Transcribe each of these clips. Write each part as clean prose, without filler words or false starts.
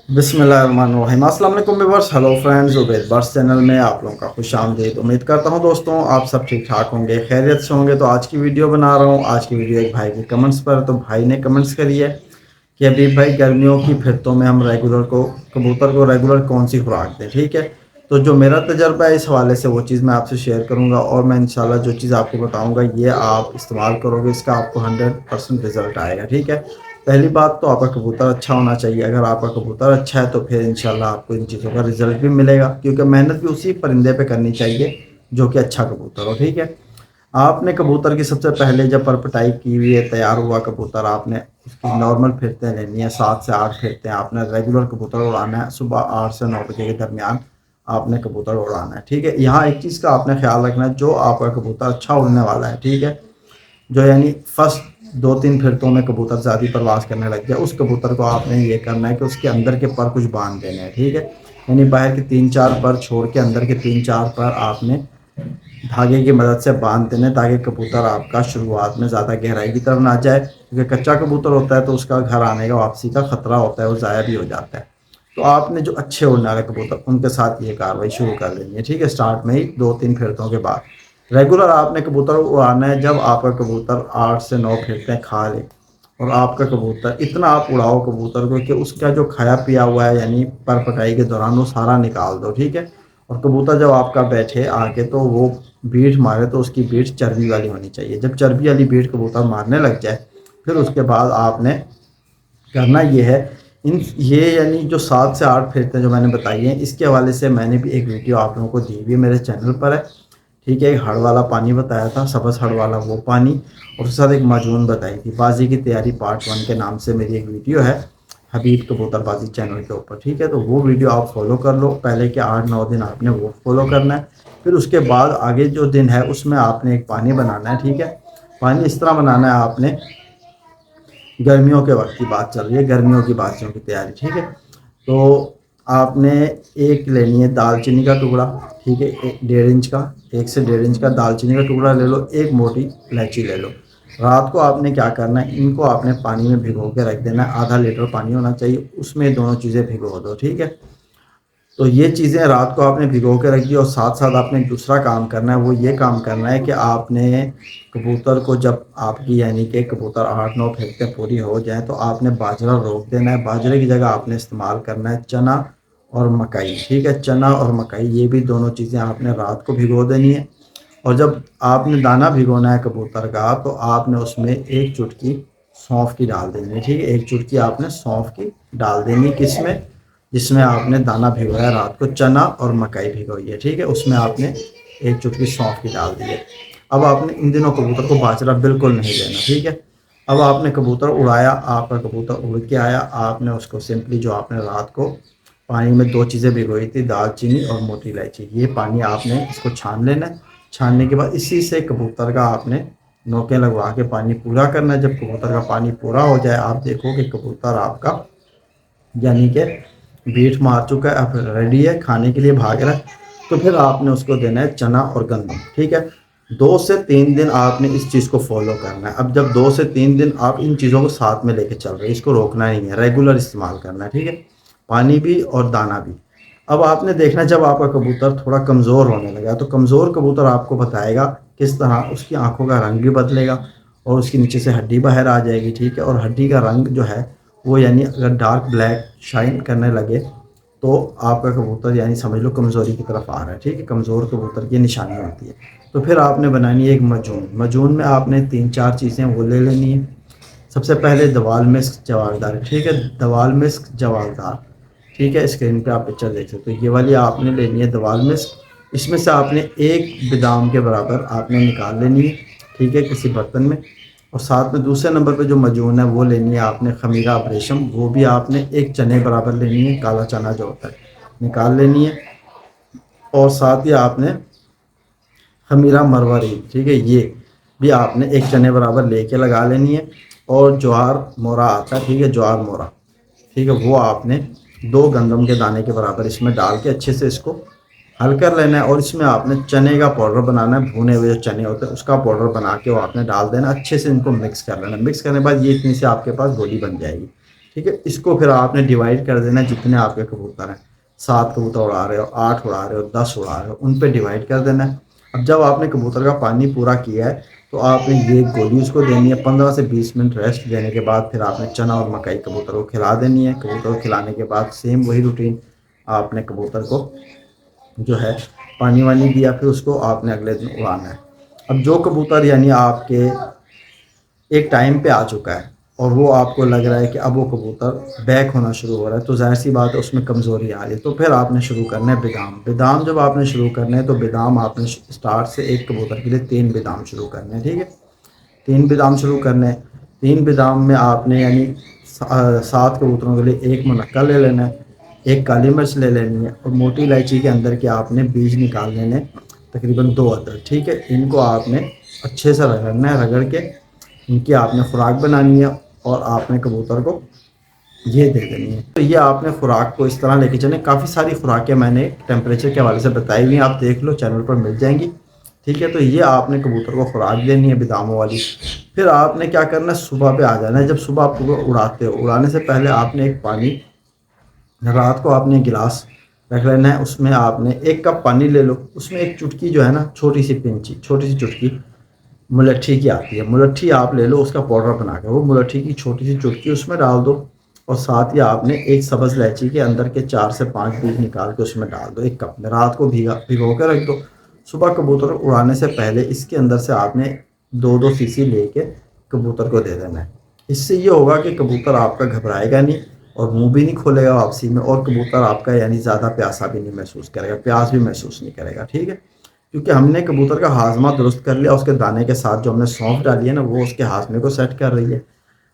बिस्मिल्लाहिर्रहमानिर्रहीम। अस्सलाम वालेकुम viewers, hello friends, Ubaid birds channel में आप लोगों का खुश आमदीद। उम्मीद करता हूं दोस्तों आप सब ठीक ठाक होंगे, खैरियत से होंगे। तो आज की वीडियो बना रहा हूं। आज की वीडियो एक भाई के कमेंट्स पर। तो भाई ने कमेंट्स करी है कि अभी भाई गर्मियों की फिरतों में हम कबूतर को रेगुलर कौन सी खुराक दें। ठीक है, तो जो मेरा तजर्बा है इस हवाले से वो चीज़ मैं आपसे शेयर करूंगा, और मैं इंशाल्लाह जो चीज़ आपको बताऊंगा ये आप इस्तेमाल करोगे, इसका आपको 100% रिजल्ट आएगा। ठीक है, पहली बात तो आपका कबूतर अच्छा होना चाहिए। अगर आपका कबूतर अच्छा है तो फिर इंशाल्लाह आपको इन चीज़ों का रिजल्ट भी मिलेगा, क्योंकि मेहनत भी उसी परिंदे पे करनी चाहिए जो कि अच्छा कबूतर हो। ठीक है, आपने कबूतर की सबसे पहले जब परपटाई की हुई है, तैयार हुआ कबूतर, आपने उसकी नॉर्मल फिरतें लेनी है, 7 से 8 फिरतें आपने रेगुलर कबूतर उड़ाना है। सुबह 8 से 9 बजे के दरमियान आपने कबूतर उड़ाना है। ठीक है, यहाँ एक चीज़ का आपने ख्याल रखना है, जो आपका कबूतर अच्छा उड़ने वाला है, ठीक है, जो यानी फर्स्ट 2-3 फिरतों में कबूतर ज़्यादा परवास करने लग जाए, उस कबूतर को आपने ये करना है कि उसके अंदर के पर कुछ बांध देने हैं। ठीक है, यानी बाहर के 3-4 पर छोड़ के अंदर के 3-4 पर आपने धागे की मदद से बांध देने, ताकि कबूतर आपका शुरुआत में ज़्यादा गहराई की तरफ ना जाए, क्योंकि कच्चा कबूतर होता है तो उसका घर आने का वापसी का ख़तरा होता है, वो ज़ाया भी हो जाता है। तो आपने जो अच्छे उड़ने वाले कबूतर उनके साथ ये कार्रवाई शुरू कर देनी है। ठीक है, स्टार्ट में ही 2-3 फिरतों के बाद रेगुलर आपने कबूतर उड़ाना है। जब आपका कबूतर 8 से 9 फिरतें खा ले और आपका कबूतर इतना आप उड़ाओ कबूतर को कि उसका जो खाया पिया हुआ है, यानी पर पटाई के दौरान, वो सारा निकाल दो। ठीक है, और कबूतर जब आपका बैठे आके तो वो बीट मारे तो उसकी बीट चर्बी वाली होनी चाहिए। जब चर्बी वाली बीट कबूतर मारने लग जाए, फिर उसके बाद आपने करना ये है, इन ये यानी जो 7 से 8 फिरतें जो मैंने बताई हैं, इसके हवाले से मैंने भी एक वीडियो आप लोगों को दी हुई है, मेरे चैनल पर है। ठीक है, एक हड़ वाला पानी बताया था, सब्ज़ हड़ वाला वो पानी, और उसके साथ एक माजून बताई थी। बाजी की तैयारी पार्ट 1 के नाम से मेरी एक वीडियो है हबीब कबूतरबाजी चैनल के ऊपर। ठीक है, तो वो वीडियो आप फॉलो कर लो। पहले के 8-9 दिन आपने वो फॉलो करना है, फिर उसके बाद आगे जो दिन है उसमें आपने एक पानी बनाना है। ठीक है, पानी इस तरह बनाना है आपने, गर्मियों के वक्त की बात चल रही है, गर्मियों की बातों की तैयारी। ठीक है, तो आपने एक लेनी है दालचीनी का टुकड़ा। ठीक है, 1.5 इंच का, 1 से 1.5 इंच का दालचीनी का टुकड़ा ले लो। एक मोटी इलायची ले लो। रात को आपने क्या करना है, इनको आपने पानी में भिगो के रख देना है। आधा लीटर पानी होना चाहिए, उसमें दोनों चीज़ें भिगो दो। ठीक है, तो ये चीज़ें रात को आपने भिगो के रख दी, और साथ साथ आपने दूसरा काम करना है, वो ये काम करना है कि आपने कबूतर को, जब आपकी यानी कि कबूतर 8-9 फेंकते पूरी हो जाए, तो आपने बाजरा रोक देना है। बाजरे की जगह आपने इस्तेमाल करना है चना और मकई। ठीक है, चना और मकई ये भी दोनों चीज़ें आपने रात को भिगो देनी है। और जब आपने दाना भिगोना है कबूतर का, तो आपने उसमें एक चुटकी सौंफ की डाल देनी है। ठीक है, एक चुटकी आपने सौंफ की डाल देनी, किसमें, जिसमें आपने दाना भिगोया रात को, चना और मकई भिगोई है। ठीक है, उसमें आपने एक चुटकी सौंफ की डाल दी है। अब आपने इन दिनों कबूतर को बाजरा बिल्कुल नहीं देना। ठीक है, अब आपने कबूतर उड़ाया, आपका कबूतर उड़ के आया, आपने उसको सिंपली जो आपने रात को पानी में 2 चीज़ें भिगोई थी, दालचीनी और मोटी इलायची, ये पानी आपने इसको छान लेना है। छानने के बाद इसी से कबूतर का आपने नोकें लगवा के पानी पूरा करना है। जब कबूतर का पानी पूरा हो जाए, आप देखो कि कबूतर आपका यानी कि बीट मार चुका है, अब रेडी है, खाने के लिए भाग रहा है, तो फिर आपने उसको देना है चना और गंदम। ठीक है, 2 से 3 दिन आपने इस चीज़ को फॉलो करना है। अब जब 2 से 3 दिन आप इन चीज़ों को साथ में लेके चल रहे हैं, इसको रोकना नहीं है, रेगुलर इस्तेमाल करना है। ठीक है, पानी भी और दाना भी। अब आपने देखना, जब आपका कबूतर थोड़ा कमज़ोर होने लगा, तो कमज़ोर कबूतर आपको बताएगा किस तरह, उसकी आंखों का रंग भी बदलेगा और उसके नीचे से हड्डी बाहर आ जाएगी। ठीक है, और हड्डी का रंग जो है वो यानी अगर डार्क ब्लैक शाइन करने लगे, तो आपका कबूतर यानी समझ लो कमज़ोरी की तरफ आ रहा है। ठीक है, कमज़ोर कबूतर की निशानी होती है। तो फिर आपने बनानी है एक मजून। मजून में आपने 3-4 चीज़ें वो ले लेनी है। सबसे पहले दवाल मिस्क जवाबदार। ठीक है, दवाल मिस्क जवाबदार। ठीक है, स्क्रीन पे आप पिक्चर देख सकते हो, ये वाली आपने लेनी है दवाल मिस्क। इसमें से आपने एक बादाम के बराबर आपने निकाल लेनी है। ठीक है, किसी बर्तन में। और साथ में दूसरे नंबर पे जो मजून है वो लेनी है आपने खमीरा अब्रेशम, वो भी आपने एक चने बराबर लेनी है, काला चना जो होता है निकाल लेनी है। और साथ ही आपने खमीरा मरवरी, ठीक है, ये भी आपने एक चने बराबर लेके लगा लेनी है। और ज्वार मोरा आता है, ठीक है, ज्वार मोरा, ठीक है, वो आपने 2 गंदम के दाने के बराबर इसमें डाल के अच्छे से इसको हल कर लेना है। और इसमें आपने चने का पाउडर बनाना है, भुने हुए जो चने होते हैं उसका पाउडर बना के वो आपने डाल देना, अच्छे से इनको मिक्स कर लेना। मिक्स करने के बाद ये इतनी से आपके पास गोली बन जाएगी। ٹھیک ہے، اس کو پھر آپ نے ڈیوائڈ کر دینا جتنے آپ کے کبوتر ہیں، 7 کبوتر اڑا رہے ہو، 8 اڑا رہے ہو، 10 اڑا رہے ہو، ان پہ ڈیوائڈ کر دینا ہے۔ اب جب آپ نے کبوتر کا پانی پورا کیا ہے تو آپ نے یہ گولی اس کو دینی ہے، 15 سے 20 منٹ ریسٹ دینے کے بعد پھر آپ نے چنا اور مکئی کبوتر کو کھلا دینی ہے۔ کبوتر کو کھلانے کے بعد سیم وہی روٹین، آپ نے کبوتر کو جو ہے پانی وانی دیا، پھر اس کو آپ نے اگلے دن اڑانا ہے۔ اب جو کبوتر یعنی آپ کے ایک ٹائم پہ آ چکا ہے اور وہ آپ کو لگ رہا ہے کہ اب وہ کبوتر بیک ہونا شروع ہو رہا ہے، تو ظاہر سی بات ہے اس میں کمزوری آ رہی ہے، تو پھر آپ نے شروع کرنا ہے بادام۔ بادام جب آپ نے شروع کرنا ہے تو بادام آپ نے اسٹارٹ سے ایک کبوتر کے لیے 3 بادام شروع کرنے ہیں، ٹھیک ہے، 3 بادام شروع کرنے ہیں۔ 3 بادام میں آپ نے یعنی 7 کبوتروں کے لیے 1 منقع لے لینا ہے، 1 کالی مرچ لے لینی ہے، اور موٹی الائچی کے اندر کے آپ نے بیج نکال لینے تقریباً 2 عدد، ٹھیک ہے۔ ان کو آپ نے اچھے سے رگڑنا ہے، رگڑ کے ان کی آپ نے خوراک بنانی ہے اور آپ نے کبوتر کو یہ دے دینی ہے۔ تو یہ آپ نے خوراک کو اس طرح لے کے چلیں، کافی ساری خوراکیں میں نے ٹیمپریچر کے حوالے سے بتائی ہوئی ہیں، آپ دیکھ لو چینل پر مل جائیں گی، ٹھیک ہے۔ تو یہ آپ نے کبوتر کو خوراک دینی ہے باداموں والی۔ پھر آپ نے کیا کرنا ہے، صبح پہ آ جانا ہے۔ جب صبح آپ کو اڑاتے ہو، اڑانے سے پہلے آپ نے ایک پانی، رات کو آپ نے گلاس رکھ لینا ہے، اس میں آپ نے 1 کپ پانی لے لو، اس میں ایک چٹکی جو ہے نا، چھوٹی سی پنچی، چھوٹی سی چٹکی ملٹھی کی آتی ہے، ملٹھی آپ لے لو، اس کا پاؤڈر بنا کے وہ ملٹھی کی چھوٹی سی چٹکی اس میں ڈال دو، اور ساتھ ہی آپ نے ایک سبز الائچی کے اندر کے 4 سے 5 بیج نکال کے اس میں ڈال دو 1 کپ میں، رات کو بھگو کے رکھ دو۔ صبح کبوتر اڑانے سے پہلے اس کے اندر سے آپ نے 2 سیسی لے کے کبوتر کو دے دینا ہے۔ اس سے یہ ہوگا کہ کبوتر آپ کا گھبرائے گا نہیں اور منہ بھی نہیں کھولے گا واپسی میں، اور کبوتر آپ کا یعنی زیادہ پیاسا بھی نہیں محسوس کرے گا، پیاس بھی محسوس نہیں کرے گا، ٹھیک ہے۔ کیونکہ ہم نے کبوتر کا ہاضمہ درست کر لیا، اس کے دانے کے ساتھ جو ہم نے سونف ڈالی ہے نا، وہ اس کے ہاضمے کو سیٹ کر رہی ہے،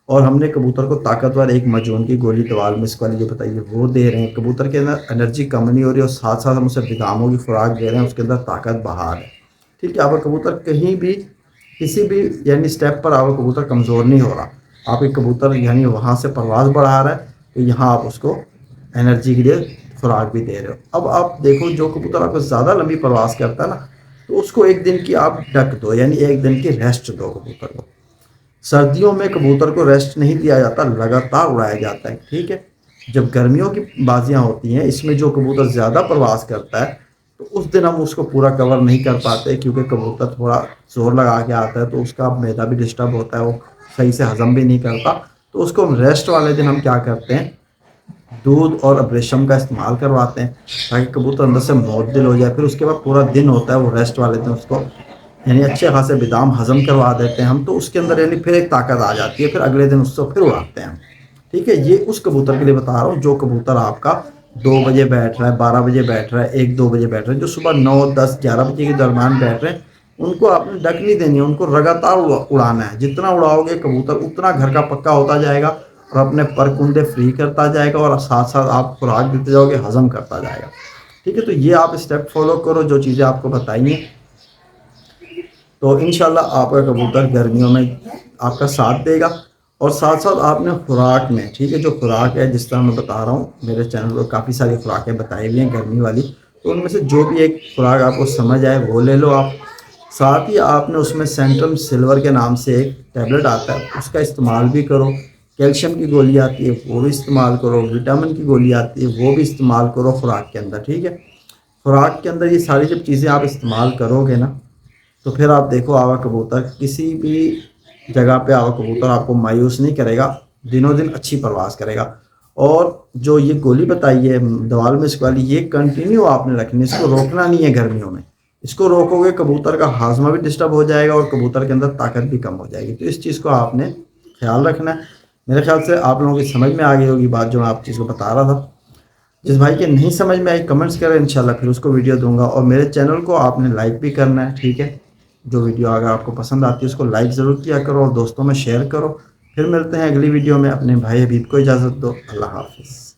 اور ہم نے کبوتر کو طاقتور ایک مجون کی گولی دوال مسک والی جو بتائیے وہ دے رہے ہیں۔ کبوتر کے اندر انرجی کم نہیں ہو رہی، اور ساتھ ساتھ ہم اسے باداموں کی خوراک دے رہے ہیں، اس کے اندر طاقت بہار ہے، ٹھیک ہے۔ آپ کا کبوتر کہیں بھی کسی بھی یعنی سٹیپ پر آپ کا کبوتر کمزور نہیں ہو رہا، آپ ایک کبوتر یعنی وہاں سے پرواز بڑھا رہا ہے تو یہاں آپ اس کو انرجی کے لیے خوراک بھی دے رہے ہو۔ اب آپ دیکھو جو کبوتر آپ کو زیادہ لمبی پرواز کرتا ہے نا، تو اس کو 1 دن کی آپ ڈک دو، یعنی 1 دن کی ریسٹ دو کبوتر کو۔ سردیوں میں کبوتر کو ریسٹ نہیں دیا جاتا، لگاتار اڑایا جاتا ہے، ٹھیک ہے۔ جب گرمیوں کی بازیاں ہوتی ہیں، اس میں جو کبوتر زیادہ پرواز کرتا ہے تو اس دن ہم اس کو پورا کور نہیں کر پاتے، کیونکہ کبوتر تھوڑا زور لگا کے آتا ہے تو اس کا معدہ بھی ڈسٹرب ہوتا ہے، وہ صحیح سے ہضم بھی نہیں کرتا، تو اس کو ہم ریسٹ والے دن ہم کیا کرتے ہیں، دودھ اور ابریشم کا استعمال کرواتے ہیں تاکہ کبوتر اندر سے معتدل ہو جائے۔ پھر اس کے بعد پورا دن ہوتا ہے وہ ریسٹ والے دن اس کو یعنی اچھے خاصے بادام ہضم کروا دیتے ہیں ہم، تو اس کے اندر یعنی پھر ایک طاقت آ جاتی ہے، پھر اگلے دن اس کو پھر اڑاتے ہیں ہم، ٹھیک ہے۔ یہ اس کبوتر کے لیے بتا رہا ہوں جو کبوتر آپ کا 2 بجے بیٹھ رہا ہے، 12 بجے بیٹھ رہا ہے، 1-2 بجے بیٹھ رہا ہے، جو صبح 9, 10, 11 بجے کے درمیان بیٹھ رہے ہیں، ان کو آپ نے ڈک نہیں دینی ہے، ان کو لگاتار اڑانا ہے۔ جتنا اڑاؤ گے کبوتر اتنا گھر کا پکا ہوتا جائے گا اور اپنے پر کندے فری کرتا جائے گا، اور ساتھ ساتھ آپ خوراک دیتے جاؤ گے، ہضم کرتا جائے گا، ٹھیک ہے۔ تو یہ آپ اسٹیپ فالو کرو جو چیزیں آپ کو بتائی ہیں، تو انشاءاللہ آپ کا کبوتر گرمیوں میں آپ کا ساتھ دے گا۔ اور ساتھ ساتھ آپ نے خوراک میں، ٹھیک ہے، جو خوراک ہے جس طرح میں بتا رہا ہوں، میرے چینل پر کافی ساری خوراکیں بتائی ہوئی ہیں گرمی والی، تو ان میں سے جو بھی ایک خوراک آپ کو سمجھ آئے وہ لے لو آپ۔ ساتھ ہی آپ نے اس میں سینٹرم سلور کے نام سے ایک ٹیبلٹ آتا ہے، اس کا استعمال بھی کرو۔ کیلشیم کی گولی آتی ہے وہ بھی استعمال کرو، وٹامن کی گولی آتی ہے وہ بھی استعمال کرو خوراک کے اندر، ٹھیک ہے۔ خوراک کے اندر یہ ساری جب چیزیں آپ استعمال کرو گے نا، تو پھر آپ دیکھو آوا کبوتر کسی بھی جگہ پہ آوا کبوتر آپ کو مایوس نہیں کرے گا، دنوں دن اچھی پرواز کرے گا۔ اور جو یہ گولی بتائی ہے دوال مسک والی، یہ کنٹینیو آپ نے رکھنی، اس کو روکنا نہیں ہے گرمیوں میں، اس کو روکو گے کبوتر کا ہاضمہ بھی ڈسٹرب ہو جائے گا اور کبوتر کے اندر طاقت بھی کم ہو جائے گی، تو اس چیز کو آپ نے خیال رکھنا ہے۔ میرے خیال سے آپ لوگوں کی سمجھ میں آ گئی ہوگی بات جو میں آپ چیز کو بتا رہا تھا۔ جس بھائی کے نہیں سمجھ میں آئی کمنٹس کریں، انشاءاللہ پھر اس کو ویڈیو دوں گا، اور میرے چینل کو آپ نے لائک بھی کرنا ہے، ٹھیک ہے۔ جو ویڈیو اگر آپ کو پسند آتی ہے اس کو لائک ضرور کیا کرو اور دوستوں میں شیئر کرو۔ پھر ملتے ہیں اگلی ویڈیو میں، اپنے بھائی حبیب کو اجازت دو، اللہ حافظ۔